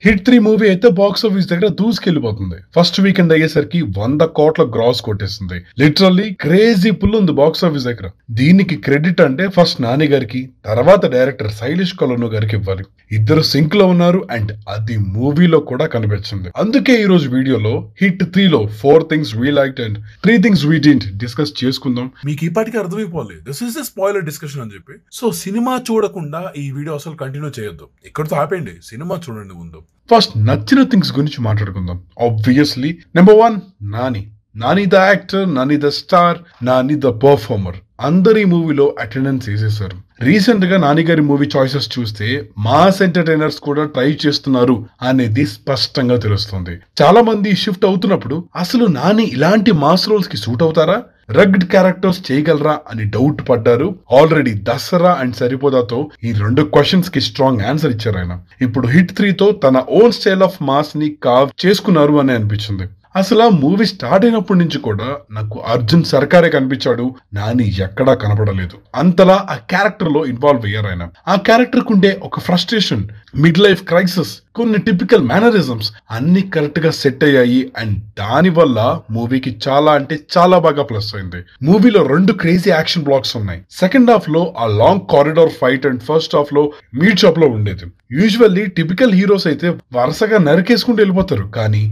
Hit 3 movie అయితే box office దగ్గర దూసుకెళ్లిపోతుంది. First weekend అయ్యేసరికి 100 కోట్ల గ్రాస్ కొట్టేస్తుంది. లిటరల్లీ క్రేజీ పుల్ ఉంది బాక్స్ ఆఫీస్ దగ్గర. దీనికి క్రెడిట్ అంటే ఫస్ట్ నాని గారికి, తర్వాత డైరెక్టర్ శైలేష్ కొలను గారికి ఇవ్వాలి. ఇద్దరు సింక్ లో ఉన్నారు అండ్ అది మూవీలో కూడా కనిపించింది. అందుకే ఈ రోజు వీడియోలో హిట్ 3 లో 4 things we liked and 3 things we didn't discuss చేసుకుందాం. మీకు ఇప్పటికీ అర్థమైపోవాలి this is the spoiler discussion అని చెప్పి. సో సినిమా చూడకుండా ఈ వీడియో అసలు కంటిన్యూ చేయొద్దు, ఇక్కడితో ఆపేయండి, సినిమా చూడండి ముందు. ఫస్ట్ నచ్చిన థింగ్స్ గురించి మాట్లాడుకుందాం. Obviously number 1 Nani. Nani the actor, Nani the star, Nani the performer. అందరు ఈ మూవీలో అటెండెన్స్ వేసేసారు. రీసెంట్ గా నాని గారి మూవీ చాయిసెస్ చూస్తే మాస్ ఎంటర్టైనర్స్ కూడా ట్రై చేస్తున్నారు అనేది స్పష్టంగా తెలుస్తుంది. చాలా మంది షిఫ్ట్ అవుతున్నప్పుడు అసలు నాని ఇలాంటి మాస్ రోల్స్ కి సూట్ అవుతారా, రగ్డ్ క్యారెక్టర్స్ చేయగలరా అని డౌట్ పడ్డారు. ఆల్రెడీ దసరా అండ్ సరిపోదాతో ఈ 2 క్వశ్చన్స్ కి స్ట్రాంగ్ ఆన్సర్ ఇచ్చారు ఆయన. ఇప్పుడు హిట్ 3 తో తన ఓన్ స్టైల్ ఆఫ్ మాస్ ని కావ్ చేసుకున్నారు అని అనిపించింది. అసలు ఆ మూవీ స్టార్ట్ అయినప్పటి నుంచి కూడా నాకు అర్జున్ సర్కారే కనిపించాడు, నాని ఎక్కడా కనపడలేదు. అంతలా ఆ క్యారెక్టర్ లో ఇన్వాల్వ్ అయ్యారు ఆయన. ఆ క్యారెక్టర్ కుండే ఒక ఫ్రస్ట్రేషన్, మిడ్ లైఫ్ క్రైసిస్, కొన్ని టిపికల్ మేనరిజమ్స్ అన్ని కరెక్ట్ గా సెట్ అయ్యాయి అండ్ దాని వల్ల మూవీకి చాలా అంటే చాలా బాగా ప్లస్ అయింది. మూవీలో 2 క్రేజీ యాక్షన్ బ్లాక్స్ ఉన్నాయి. సెకండ్ హాఫ్ లో ఆ long corridor fight and first half లో మీట్ షాప్ లో ఉండేది. యూజువల్లీ టిపికల్ హీరోస్ అయితే వరుసగా నరికేసుకుంటూ వెళ్ళిపోతారు, కానీ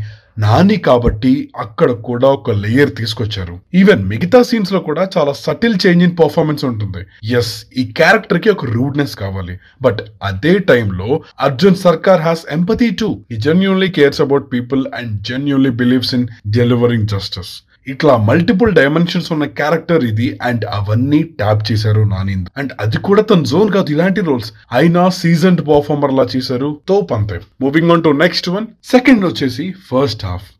నాని కాబట్టి అక్కడ కూడా ఒక లేయర్ తీసుకొచ్చారు. ఈవెన్ మిగతా సీన్స్ లో కూడా చాలా సటిల్ చేంజ్ ఇన్ పర్ఫార్మెన్స్ ఉంటుంది. ఎస్, ఈ క్యారెక్టర్ కి ఒక రూడ్నెస్ కావాలి, బట్ అదే టైంలో అర్జున్ సర్కార్ has empathy to. He genuinely cares about people and genuinely believes in delivering justice. ఇట్లా మల్టిపుల్ డైమెన్షన్స్ ఉన్న క్యారెక్టర్ ఇది అండ్ అవన్నీ ట్యాప్ చేశారు నాని. అండ్ అది కూడా తన జోన్ కాదు ఇలాంటి రోల్స్, అయినా సీజన్డ్ పర్ఫార్మర్ లా చేశారు. తోప్ అంతే. Moving on to next one. Second వచ్చేసి first half.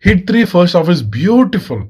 HIT 3 first half is beautiful,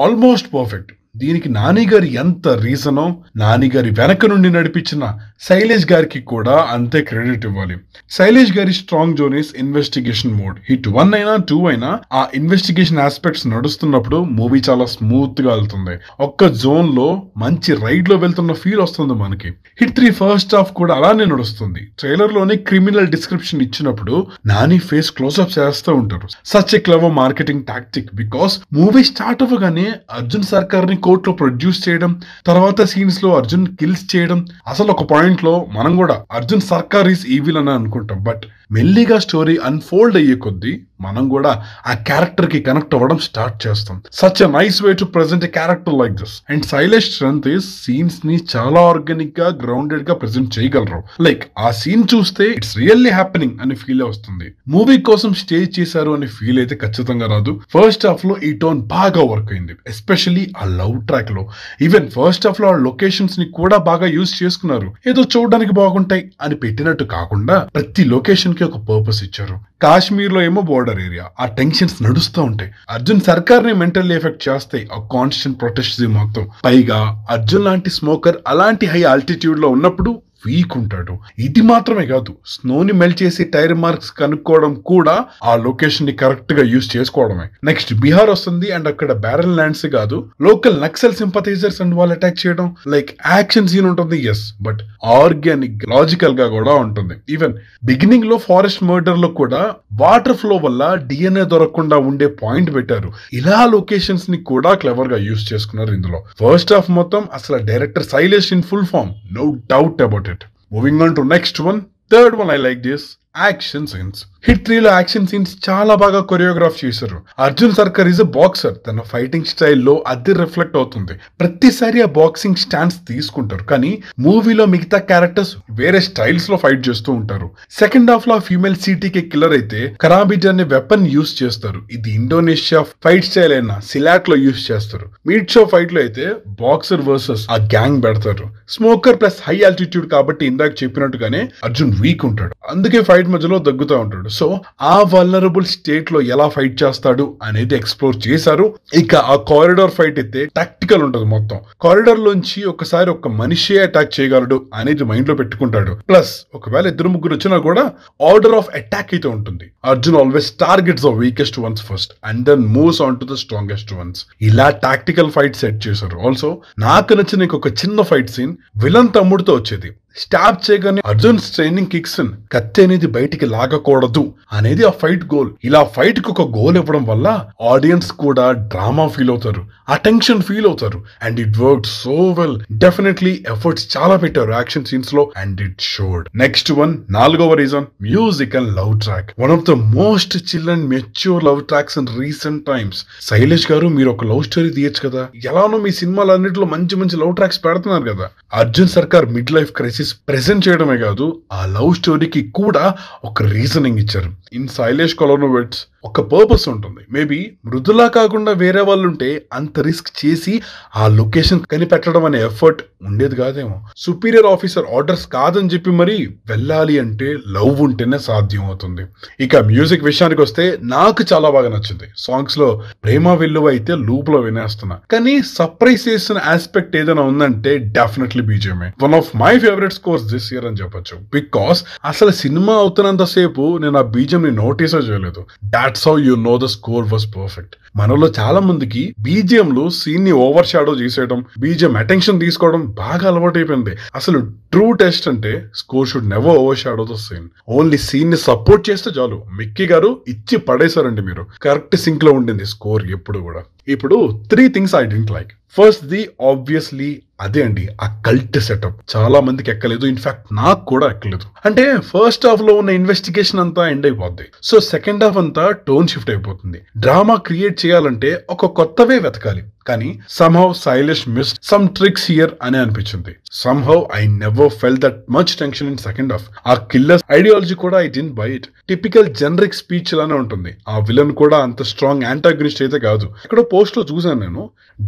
almost perfect. దీనికి నాని గారి ఎంత రీజనో, నాని గారి వెనక నుండి నడిపించిన శైలేష్ గారికి కూడా అంతే క్రెడిట్ ఇవ్వాలి. శైలేష్ గారి strong zone is investigation mode. Hit 1 అయినా 2 అయినా ఆ ఇన్వెస్టిగేషన్ ఆస్పెక్ట్స్ నడుస్తున్నప్పుడు మూవీ చాలా స్మూత్ గా వెళ్తుంది. ఒక్క జోన్ లో మంచి రైడ్ లో వెళ్తున్న ఫీల్ వస్తుంది మనకి. హిట్ 3 ఫస్ట్ హాఫ్ కూడా అలానే నడుస్తుంది. ట్రైలర్ లోనే క్రిమినల్ డిస్క్రిప్షన్ ఇచ్చినప్పుడు నాని ఫేస్ క్లోజ్అప్ చేస్తూ ఉంటారు. Such a clever marketing tactic, because movie start అవ్వగానే అర్జున్ సర్కార్ ని కోర్ట్ లో ప్రొడ్యూస్ చేయడం, తర్వాత సీన్స్ లో అర్జున్ కిల్స్ చేయడం. అసలు ఒక పాయింట్ లో మనం కూడా అర్జున్ సర్కార్ ఈస్ ఈవిల్ అని అనుకుంటాం, బట్ మెల్లిగా స్టోరీ అన్ఫోల్డ్ అయ్యే కొద్దీ మనం కూడా ఆ క్యారెక్టర్ కి కనెక్ట్ అవ్వడం స్టార్ట్ చేస్తాం. Such a nice way to present a character like this. And Shailesh strength is scenes ని చాలా ఆర్గానిక్ గా, గ్రౌండెడ్ గా ప్రెజెంట్ చేయగలరు. లైక్ ఆ సీన్ చూస్తే ఇట్స్ రియల్లీ హ్యాపెనింగ్ అని ఫీల్ వస్తుంది. మూవీ కోసం స్టేజ్ చేశారు అని ఫీల్ అయితే ఖచ్చితంగా రాదు. ఫస్ట్ హాఫ్ లో ఈ టోన్ బాగా వర్క్ అయింది, ఎస్పెషల్లీ ఆ లవ్ ట్రాక్ లో. ఈవెన్ ఫస్ట్ హాఫ్ లో ఆ లొకేషన్స్ ని కూడా బాగా యూజ్ చేసుకున్నారు. ఏదో చూడడానికి బాగుంటాయి అని పెట్టినట్టు కాకుండా ప్రతి లొకేషన్ కి ఒక పర్పస్ ఇచ్చారు. కాశ్మీర్ లో ఏమో బోర్డర్ ఏరియా, ఆ టెన్షన్స్ నడుస్తూ ఉంటాయి. అర్జున్ సర్కార్ ని మెంటల్ ఎఫెక్ట్ చేస్తాయి ఆ కాన్స్టెంట్ ప్రొటెస్ట్ మొత్తం. పైగా అర్జున్ లాంటి స్మోకర్ అలాంటి హై ఆల్టిట్యూడ్ లో ఉన్నప్పుడు వీక్ ఉంటాడు. ఇది మాత్రమే కాదు, స్నోని మెల్ట్ చేసి టైర్ మార్క్స్ కనుక్కోవడం కూడా ఆ లొకేషన్ ని కరెక్ట్ గా యూజ్ చేసుకోవడమే. నెక్స్ట్ బీహార్ వస్తుంది అండ్ అక్కడ బ్యారల్ ల్యాండ్స్ కాదు, లోకల్ నక్సల్ సింపథైజర్స్ అండ్ వాళ్ళు అటాక్ చేయడం. లైక్ యాక్షన్ సీన్ ఉంటుంది, ఎస్, బట్ ఆర్గానిక్, లాజికల్ గా కూడా ఉంటుంది. ఈవెన్ బిగినింగ్ లో ఫారెస్ట్ మర్డర్ లో కూడా వాటర్ ఫ్లో వల్ల డిఎన్ఏ దొరకకుండా ఉండే పాయింట్ పెట్టారు. ఇలా లొకేషన్స్ ని కూడా క్లెవర్ గా యూజ్ చేసుకున్నారు ఇందులో. ఫస్ట్ హాఫ్ మొత్తం అసలు director Shailesh in full form, no doubt about it. Moving on to next one. Third one I like this. Action scenes. Hit 3 లో యాక్షన్ సీన్స్ చాలా బాగా కొరియోగ్రాఫ్ చేశారు. అర్జున్ సర్కార్ ఈజ్ అ బాక్సర్. తన ఫైటింగ్ స్టైల్లో అది రిఫ్లెక్ట్ అవుతుంది. ప్రతిసారి ఆ బాక్సింగ్ స్టాండ్స్ తీసుకుంటారు, కానీ మూవీలో మిగతా క్యారెక్టర్స్ వేరే స్టైల్స్ లో ఫైట్ చేస్తూ ఉంటారు. సెకండ్ హాఫ్ లో ఫీమేల్ సిటీకే కిల్లర్ అయితే కరాబిట్ అనే వెపన్ యూజ్ చేస్తారు. ఇది ఇండోనేషియా ఫైట్ స్టైల్ అయినా సిలాట్ లో యూజ్ చేస్తారు. మీట్ షో ఫైట్ లో అయితే బాక్సర్ వర్సెస్ ఆ గ్యాంగ్ పెడతారు. స్మోకర్ ప్లస్ హై ఆల్టిట్యూడ్ కాబట్టి ఇందాక చెప్పినట్టుగానే అర్జున్ వీక్ ఉంటాడు, అందుకే ఫైట్ మధ్యలో దగ్గుతూ ఉంటాడు. సో ఆ వల్నరబుల్ స్టేట్ లో ఎలా ఫైట్ చేస్తాడు అనేది ఎక్స్ప్లోర్ చేశారు. ఇక ఆ కారిడార్ ఫైట్ అయితే టాక్టికల్ ఉంటుంది మొత్తం. కారిడార్ లోంచి ఒకసారి ఒక మనిషి అటాక్ చేయగలడు అనేది మైండ్ లో పెట్టుకుంటాడు. ప్లస్ ఒకవేళ 2-3 వచ్చినా కూడా ఆర్డర్ ఆఫ్ అటాక్ అయితే ఉంటుంది. Arjun always targets the weakest ones first and then moves on to the strongest ones. ఇలా టాక్టికల్ ఫైట్ సెట్ చేశారు. ఆల్సో నాకు నచ్చిన ఒక చిన్న ఫైట్ సీన్ విలన్ తమ్ముడితో వచ్చేది. స్టాప్ చేయగానే అర్జున్ ట్రైనింగ్ కిక్స్ ఇన్, కత్తి అనేది బయటికి లాగకూడదు అనేది ఆ ఫైట్ గోల్. ఇలా ఫైట్ కి ఒక గోల్ ఇవ్వడం వల్ల ఆడియన్స్ కూడా డ్రామా ఫీల్ అవుతారు, అటెన్షన్ ఫీల్ అవుతారు. And it work so well. Definitely efforts చాలా పెట్టారు యాక్షన్ సీన్స్ లో and it showed. Next one, 4వ reason, music and love track. One of the most chill and mature love tracks in recent times. Shailesh గారు, మీరు ఒక love story తీయచ్చు కదా, ఎలానో మీ సినిమాలన్నింటిలో మంచి మంచి లవ్ ట్రాక్స్ పెడుతున్నారు కదా. అర్జున్ సర్కార్ మిడ్ లైఫ్ క్రైసిస్ ప్రెజెంట్ చేయడమే కాదు, ఆ లవ్ స్టోరీకి కూడా ఒక రీజనింగ్ ఇచ్చారు. ఇన్ శైలేష్ కొలనోవిట్స్ ఒక పర్పస్ ఉంటుంది. మేబీ మృదులా కాకుండా వేరే వాళ్ళు ఉంటే అంత రిస్క్ చేసి ఆ లొకేషన్ కనిపెట్టడం అనే ఎఫర్ట్ ఉండేది కాదేమో. సుపీరియర్ ఆఫీసర్ ఆర్డర్స్ కాదని చెప్పి మరి వెళ్ళాలి అంటే లవ్ ఉంటేనే సాధ్యం అవుతుంది. ఇక మ్యూజిక్ విషయానికి వస్తే నాకు చాలా బాగా నచ్చింది. సాంగ్స్ లో ప్రేమ విల్లువ అయితే లూప్ లో వినేస్తున్నా, కానీ సర్ప్రైజ్ చేసిన ఆస్పెక్ట్ ఏదైనా ఉందంటే definitely బీజిఎంఏ. One of my favourite scores this year అని చెప్పొచ్చు. బికాస్ అసలు సినిమా అవుతున్నంత సేపు నేను ఆ బీజిఎం ని నోటీస్ చేయలేదు. That's how you know the score was perfect. మనలో చాలా మందికి బీజిఎం లో సీన్ ని ఓవర్ షాడో చేసేయడం, బీజిఎం అటెన్షన్ తీసుకోవడం బాగా అలవాటు అయిపోయింది. అసలు ట్రూ టెస్ట్ అంటే score should never overshadow the scene. Only scene ని సపోర్ట్ చేస్తే చాలు. మిక్కీ గారు ఇచ్చి పడేశారండి మీరు. కరెక్ట్ సింక్ లో ఉండింది స్కోర్ ఎప్పుడు కూడా. ఇప్పుడు 3 things I didn't like. First the obviously అదే అండి, ఆ కల్ట్ సెటప్ చాలా మందికి ఎక్కలేదు. ఇన్ఫాక్ట్ నాకు కూడా ఎక్కలేదు. అంటే ఫస్ట్ హాఫ్ లో ఉన్న ఇన్వెస్టిగేషన్ అంతా ఎండ్ అయిపోద్ది. సో సెకండ్ హాఫ్ అంతా టోన్ షిఫ్ట్ అయిపోతుంది. డ్రామా క్రియేట్ చేయాలంటే ఒక కొత్తవే వెతకాలి. కానీ somehow Silesh missed some tricks here అని అనిపించింది. Somehow I never felt that much tension in second half. ఆ కిల్లర్స్ ఐడియాలజీ కూడా I didn't buy it. Typical generic speech లానే ఉంటుంది. ఆ విలన్ కూడా అంత స్ట్రాంగ్ యాంటాగనిస్ట్ అయితే కాదు. ఇక్కడ పోస్ట్ లో చూసాను నేను,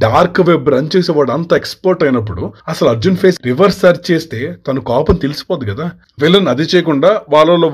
డార్క్ వెబ్ రన్ చేసేవాడు అంత ఎక్స్పర్ట్ అయినప్పుడు అసలు అర్జున్ ఫేస్ రివర్స్ సర్చ్ చేస్తే తను కోపం తెలిసిపోద్ది కదా. విలన్ అది చేయకుండా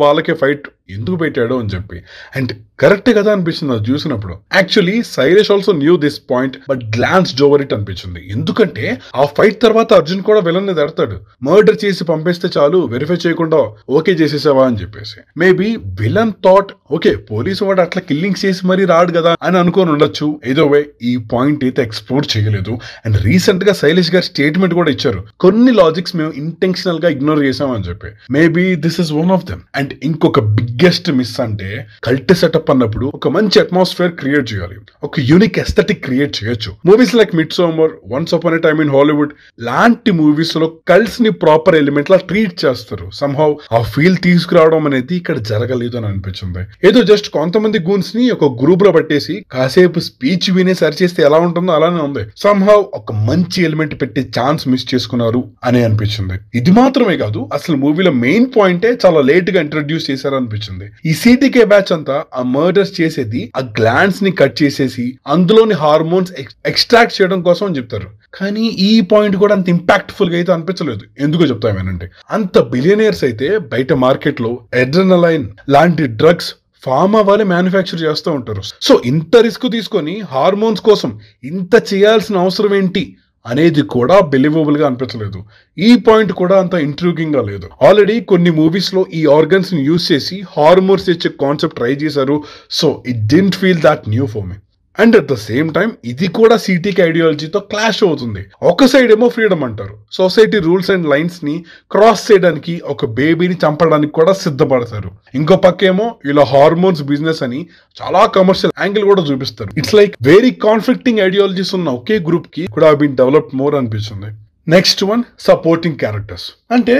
వాళ్ళకే ఫైట్ ఎందుకు పెట్టాడు అని చెప్పి. అండ్ కరెక్ట్ కదా అనిపించింది అది చూసినప్పుడు. Actually Shailesh also knew this point but glanced over it అనిపించింది. ఎందుకంటే ఆ ఫైట్ తర్వాత అర్జున్ కూడా విలన్ ని దడతాడు. మర్డర్ చేసి పంపేస్తే చాలు, వెరిఫై చేయకుండా ఓకే చేసేసావా అని చెప్పేసి. Maybe villain thought okay police వాడు అట్లా కిల్లింగ్స్ చేసి మరీ రాడు కదా అని అనుకోని ఉండొచ్చు. ఏదో వే ఈ పాయింట్ అయితే ఎక్స్ప్లోర్ చేయలేదు. అండ్ రీసెంట్ గా శైలేష్ గారు స్టేట్మెంట్ కూడా ఇచ్చారు, కొన్ని లాజిక్స్ మేము ఇంటెన్షనల్ గా ఇగ్నోర్ చేసామని చెప్పి. Maybe this is one of them. And ఇంకొక బిగ్గెస్ట్ మిస్ అంటే కల్ట్ సెటప్ అన్నప్పుడు ఒక మంచి అట్మాస్ఫియర్ క్రియేట్ చేయాలి, ఒక యూనిక్ ఎస్థెటిక్ క్రియేట్ చేయొచ్చు. Movies like mid summer, once upon a time in Hollywood లాంటి మూవీస్ లో కల్ట్స్ ని ప్రాపర్ ఎలిమెంట్ లా ట్రీట్ చేస్తారు. సంహౌ ఆ ఫీల్ తీసుకురావడం అనేది ఇక్కడ జరగలేదు అని అనిపించింది. ఏదో జస్ట్ కొంతమంది గూన్స్ ని ఒక గ్రూప్ లో పట్టేసి కాసేపు స్పీచ్ వినే సరి చేస్తే ఎలా ఉంటుందో అలానే ఉంది. సంహౌ ఒక మంచి ఎలిమెంట్ పెట్టే ఛాన్స్ మిస్ చేసుకున్నారు అని అనిపించింది. ఇది మాత్రమే కాదు, అసలు మూవీలో మెయిన్ పాయింటే చాలా లేట్ గా ఇంట్రడ్యూస్ చేశారు అనిపించింది. ఈ సిటీకే బ్యాచ్ అంతా ఆ మర్డర్స్ చేసేది ఆ గ్లాండ్స్ ని కట్ చేసేసి అందులోని హార్మోన్స్ ఎక్స్ట్రాక్ట్ చేయడం కోసం అని చెప్తారు. కానీ ఈ పాయింట్ కూడా అంత ఇంపాక్ట్ఫుల్ గా అయితే అనిపించలేదు. ఎందుకో చెప్తామేనంటే, అంత బిలియనియర్స్ అయితే బయట మార్కెట్ లో అడ్రినలైన్ లాంటి డ్రగ్స్ ఫార్మా వాళ్ళే మ్యానుఫ్యాక్చర్ చేస్తూ ఉంటారు. సో ఇంత రిస్క్ తీసుకొని హార్మోన్స్ కోసం ఇంత చేయాల్సిన అవసరం ఏంటి అనేది కూడా బిలీవబుల్ గా అనిపించలేదు. ఈ పాయింట్ కూడా అంత ఇంట్రూగింగ్ గా లేదు. ఆల్రెడీ కొన్ని మూవీస్ లో ఈ ఆర్గన్స్ ని యూజ్ చేసి హార్మోన్స్ ఇచ్చే కాన్సెప్ట్ ట్రై చేశారు. So it didn't feel that new for me. And at the same time ఇది కూడా సిటీకి ఐడియాలజీతో క్లాష్ అవుతుంది. ఒక సైడ్ ఏమో ఫ్రీడమ్ అంటారు, సొసైటీ రూల్స్ అండ్ లైన్స్ ని క్రాస్ చేయడానికి ఒక బేబీని చంపడానికి కూడా సిద్ధపడతారు. ఇంకో పక్కేమో ఇలా హార్మోన్స్ బిజినెస్ అని చాలా కమర్షియల్ యాంగిల్ కూడా చూపిస్తారు. It's like very conflicting ideologies ఉన్న ఒకే గ్రూప్ కి కూడా బీన్ డెవలప్ మోర్ అనిపిస్తుంది. Next one, supporting characters. అంటే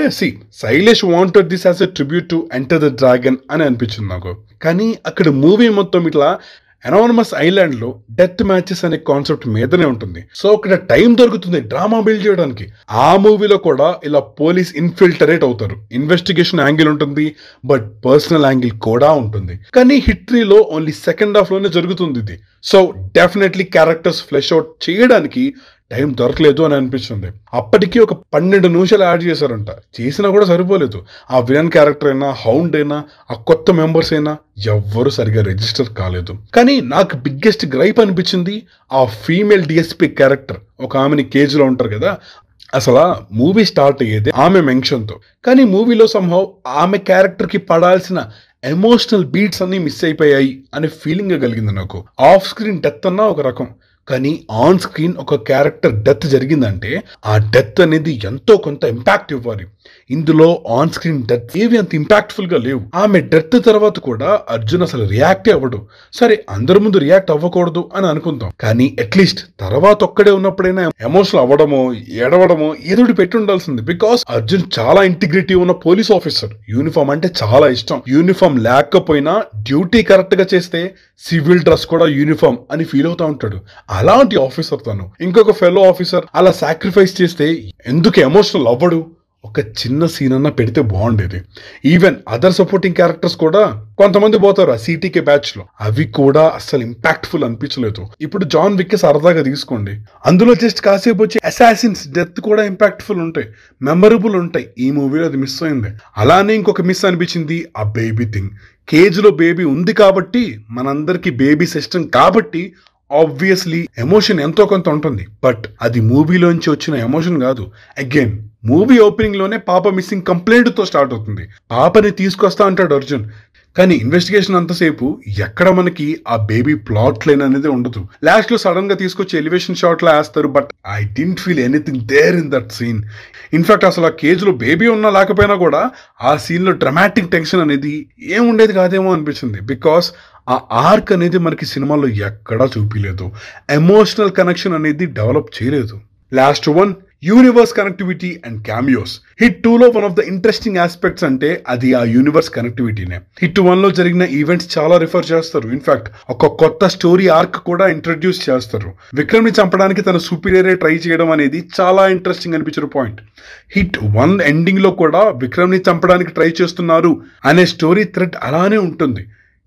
Shailesh wanted this as a tribute to Enter the Dragon అని అనిపించింది నాకు. కానీ అక్కడ మూవీ మొత్తం ఇట్లా అనానమస్ ఐలాండ్ లో డెత్ మ్యాచెస్ అనే కాన్సెప్ట్ మీదనే ఉంటుంది. సో అక్కడ టైం దొరుకుతుంది డ్రామా బిల్డ్ చేయడానికి. ఆ మూవీలో కూడా ఇలా పోలీస్ ఇన్ఫిల్టరేట్ అవుతారు. ఇన్వెస్టిగేషన్ యాంగిల్ ఉంటుంది, బట్ పర్సనల్ యాంగిల్ కూడా ఉంటుంది. కానీ హిస్టరీలో ఓన్లీ సెకండ్ హాఫ్ లోనే జరుగుతుంది ఇది. So definitely characters flesh out చేయడానికి టైం దొరకలేదు అని అనిపిస్తుంది. అప్పటికి ఒక 12 నిమిషాలు యాడ్ చేశారంట, చేసినా కూడా సరిపోలేదు. ఆ విలన్ క్యారెక్టర్ అయినా, హౌండ్ అయినా, ఆ కొత్త మెంబర్స్ అయినా ఎవ్వరు సరిగా రిజిస్టర్ కాలేదు. కానీ నాకు బిగ్గెస్ట్ గ్రైప్ అనిపించింది ఆ ఫీమేల్ డిఎస్పీ క్యారెక్టర్. ఒక ఆమెని కేజ్ లో ఉంటారు కదా, అసలు మూవీ స్టార్ట్ అయ్యేది ఆమె మెన్షన్ తో. కానీ మూవీలో సంహౌ ఆమె క్యారెక్టర్ కి పడాల్సిన ఎమోషనల్ బీట్స్ అన్ని మిస్ అయిపోయాయి అనే ఫీలింగ్ కలిగింది నాకు. ఆఫ్ స్క్రీన్ డెత్ అన్నా ఒక రకం, కానీ ఆన్ స్క్రీన్ ఒక క్యారెక్టర్ డెత్ జరిగిందంటే ఆ డెత్ అనేది ఎంతో కొంత ఇంపాక్ట్ ఇవ్వాలి. ఇందులో ఆన్ స్క్రీన్ డెత్ ఏవి అంత ఇంపాక్ట్ఫుల్ గా లేవు. ఆమె డెత్ తర్వాత కూడా అర్జున్ అసలు రియాక్ట్ అవ్వడు. సరే, అందరి ముందు రియాక్ట్ అవ్వకూడదు అని అనుకుందాం, కానీ అట్లీస్ట్ తర్వాత ఒక్కడే ఉన్నప్పుడైనా ఎమోషనల్ అవ్వడమో ఏడవడమో ఏదోటి పెట్టి ఉండాల్సింది. బికాస్ అర్జున్ చాలా ఇంటిగ్రిటీ ఉన్న పోలీస్ ఆఫీసర్. యూనిఫామ్ అంటే చాలా ఇష్టం. యూనిఫామ్ లేకపోయినా డ్యూటీ కరెక్ట్ గా చేస్తే సివిల్ డ్రెస్ కూడా యూనిఫామ్ అని ఫీల్ అవుతా ఉంటాడు. అలాంటి ఆఫీసర్ తను. ఇంకొక ఫెలో ఆఫీసర్ అలా సాక్రిఫైస్ చేస్తే ఎందుకు ఎమోషనల్ అవ్వడు? ఒక చిన్న సీన్ అన్నా పెడితే బాగుండేది. ఈవెన్ అదర్ సపోర్టింగ్ క్యారెక్టర్స్ కూడా కొంతమంది పోతారు ఆ సిటీకే బ్యాచ్ లో, అవి కూడా అస్సలు ఇంపాక్ట్ఫుల్ అనిపించలేదు. ఇప్పుడు జాన్ విక్ సరదాగా తీసుకోండి, అందులో జస్ట్ కాసేపు వచ్చి అసాసిన్స్ డెత్ కూడా ఇంపాక్ట్ఫుల్ ఉంటాయి, మెమరబుల్ ఉంటాయి. ఈ మూవీలో అది మిస్ అయింది. అలానే ఇంకొక మిస్ అనిపించింది ఆ బేబీ థింగ్. కేజ్ లో బేబీ ఉంది కాబట్టి, మనందరికి బేబీ సిస్టమ్ కాబట్టి ఆబ్వియస్లీ ఎమోషన్ ఎంతో కొంత ఉంటుంది. బట్ అది మూవీలోంచి వచ్చిన ఎమోషన్ కాదు. అగైన్ మూవీ ఓపెనింగ్ లోనే పాప మిస్సింగ్ కంప్లైంట్ తో స్టార్ట్ అవుతుంది. పాపని తీసుకొస్తా అంటాడు అర్జున్, కానీ ఇన్వెస్టిగేషన్ అంతసేపు ఎక్కడ మనకి ఆ బేబీ ప్లాట్ లైన్ అనేది ఉండదు. లాస్ట్ లో సడన్ గా తీసుకొచ్చి ఎలివేషన్ షాట్ లో వేస్తారు. But I didn't feel anything there in that scene. In fact అసలు ఆ కేజ్ లో బేబీ ఉన్నా లేకపోయినా కూడా ఆ సీన్ లో డ్రమాటిక్ టెన్షన్ అనేది ఏముండేది కాదేమో అనిపించింది. బికాస్ ఆ ఆర్క్ అనేది మనకి సినిమాలో ఎక్కడా చూపించలేదు. ఎమోషనల్ కనెక్షన్ అనేది డెవలప్ చేయలేదు. Last one, universe connectivity and cameos. HIT 2లో one of the interesting aspects అంటే అది ఆ యూనివర్స్ కనెక్టివిటీనే. హిట్ 1లో జరిగిన ఈవెంట్స్ చాలా రిఫర్ చేస్తారు. ఇన్ఫాక్ట్ ఒక కొత్త స్టోరీ ఆర్క్ కూడా ఇంట్రడ్యూస్ చేస్తారు. విక్రమ్ ని చంపడానికి తన సుపీరియరే ట్రై చేయడం అనేది చాలా ఇంట్రెస్టింగ్ అనిపించిన పాయింట్. హిట్ 1 ఎండింగ్ లో కూడా విక్రమ్ ని చంపడానికి ట్రై చేస్తున్నారు అనే స్టోరీ థ్రెడ్ అలానే ఉంటుంది.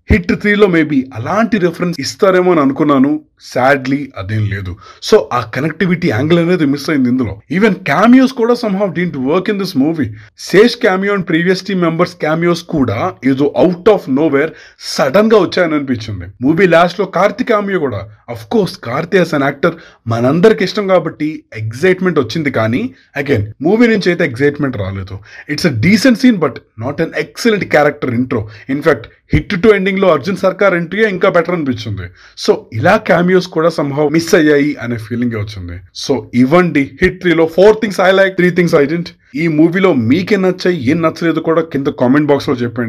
హిట్ 3లో మేబీ అలాంటి రెఫరెన్స్ ఇస్తారేమో అని అనుకున్నాను. సాడ్లీ అదేం లేదు. సో ఆ కనెక్టివిటీ యాంగిల్ అనేది మిస్ అయింది ఇందులో. ఈవెన్ క్యామియోస్ కూడా somehow didn't work in this movie. Sesh cameo and previous team members cameos కూడా ఏదో అవుట్ ఆఫ్ నోవేర్ సడన్ గా వచ్చాయని అనిపించింది. మూవీ లాస్ట్ లో కార్తీ క్యామియో కూడా, of course Karthi as an actor మనందరికి ఇష్టం కాబట్టి ఎగ్జైట్మెంట్ వచ్చింది, కానీ అగైన్ మూవీ నుంచి అయితే ఎగ్జైట్మెంట్ రాలేదు. It's a decent scene but not an excellent character intro. In fact hit 2 ending లో అర్జున్ సర్కార్ ఎంట్రీ ఇంకా బెటర్ అనిపించింది. సో ఇలా క్యామియోస్ కూడా సంహౌ మిస్ అయ్యాయి అనే ఫీలింగ్ వచ్చింది. సో ఇవ్వండి హిట్ 3లో 4 things I like, 3 things I didn't. ఈ మూవీలో మీకేం నచ్చాయి, ఏం నచ్చలేదు కూడా కింద కామెంట్ బాక్స్ లో చెప్పండి.